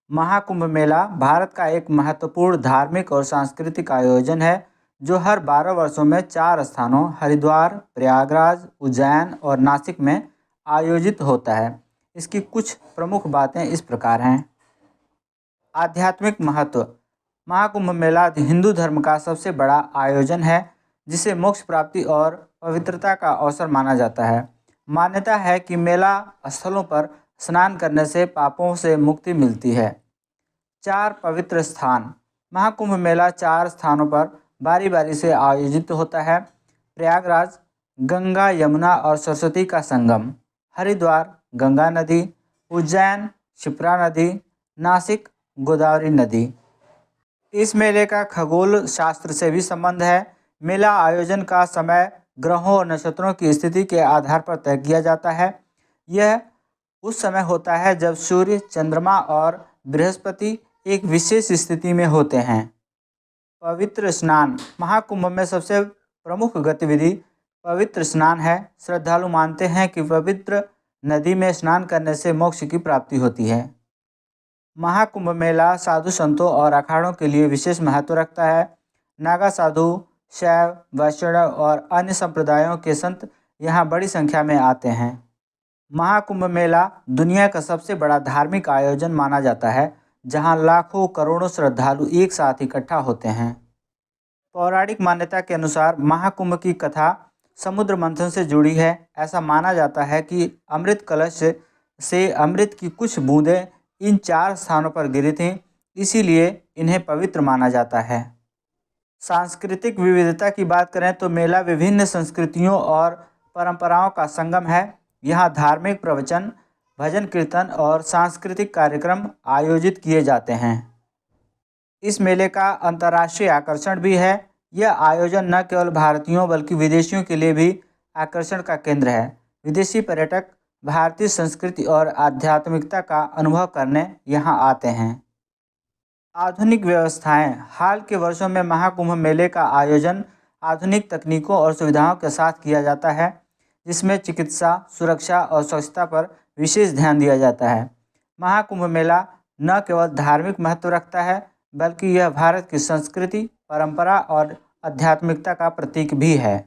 महाकुंभ मेला भारत का एक महत्वपूर्ण धार्मिक और सांस्कृतिक आयोजन है जो हर 12 वर्षों में 4 स्थानों हरिद्वार, प्रयागराज, उज्जैन और नासिक में आयोजित होता है। इसकी कुछ प्रमुख बातें इस प्रकार हैं। आध्यात्मिक महत्व। महाकुंभ मेला हिंदू धर्म का सबसे बड़ा आयोजन है जिसे मोक्ष प्राप्ति और पवित्रता का अवसर माना जाता है। मान्यता है कि मेला स्थलों पर स्नान करने से पापों से मुक्ति मिलती है। 4 पवित्र स्थान। महाकुंभ मेला 4 स्थानों पर बारी बारी से आयोजित होता है। प्रयागराज, गंगा यमुना और सरस्वती का संगम। हरिद्वार, गंगा नदी। उज्जैन, क्षिप्रा नदी। नासिक, गोदावरी नदी। इस मेले का खगोल शास्त्र से भी संबंध है। मेला आयोजन का समय ग्रहों और नक्षत्रों की स्थिति के आधार पर तय किया जाता है। यह उस समय होता है जब सूर्य, चंद्रमा और बृहस्पति एक विशेष स्थिति में होते हैं। पवित्र स्नान। महाकुंभ में सबसे प्रमुख गतिविधि पवित्र स्नान है। श्रद्धालु मानते हैं कि पवित्र नदी में स्नान करने से मोक्ष की प्राप्ति होती है। महाकुंभ मेला साधु संतों और अखाड़ों के लिए विशेष महत्व रखता है। नागा साधु, शैव, वैष्णव और अन्य संप्रदायों के संत यहाँ बड़ी संख्या में आते हैं। महाकुंभ मेला दुनिया का सबसे बड़ा धार्मिक आयोजन माना जाता है जहाँ लाखों करोड़ों श्रद्धालु एक साथ इकट्ठा होते हैं। पौराणिक मान्यता के अनुसार महाकुंभ की कथा समुद्र मंथन से जुड़ी है। ऐसा माना जाता है कि अमृत कलश से अमृत की कुछ बूंदें इन 4 स्थानों पर गिरी थीं, इसीलिए इन्हें पवित्र माना जाता है। सांस्कृतिक विविधता की बात करें तो मेला विभिन्न संस्कृतियों और परंपराओं का संगम है। यहाँ धार्मिक प्रवचन, भजन कीर्तन और सांस्कृतिक कार्यक्रम आयोजित किए जाते हैं। इस मेले का अंतर्राष्ट्रीय आकर्षण भी है। यह आयोजन न केवल भारतीयों बल्कि विदेशियों के लिए भी आकर्षण का केंद्र है। विदेशी पर्यटक भारतीय संस्कृति और आध्यात्मिकता का अनुभव करने यहाँ आते हैं। आधुनिक व्यवस्थाएं। हाल के वर्षों में महाकुंभ मेले का आयोजन आधुनिक तकनीकों और सुविधाओं के साथ किया जाता है, जिसमें चिकित्सा, सुरक्षा और स्वच्छता पर विशेष ध्यान दिया जाता है। महाकुंभ मेला न केवल धार्मिक महत्व रखता है बल्कि यह भारत की संस्कृति, परंपरा और आध्यात्मिकता का प्रतीक भी है।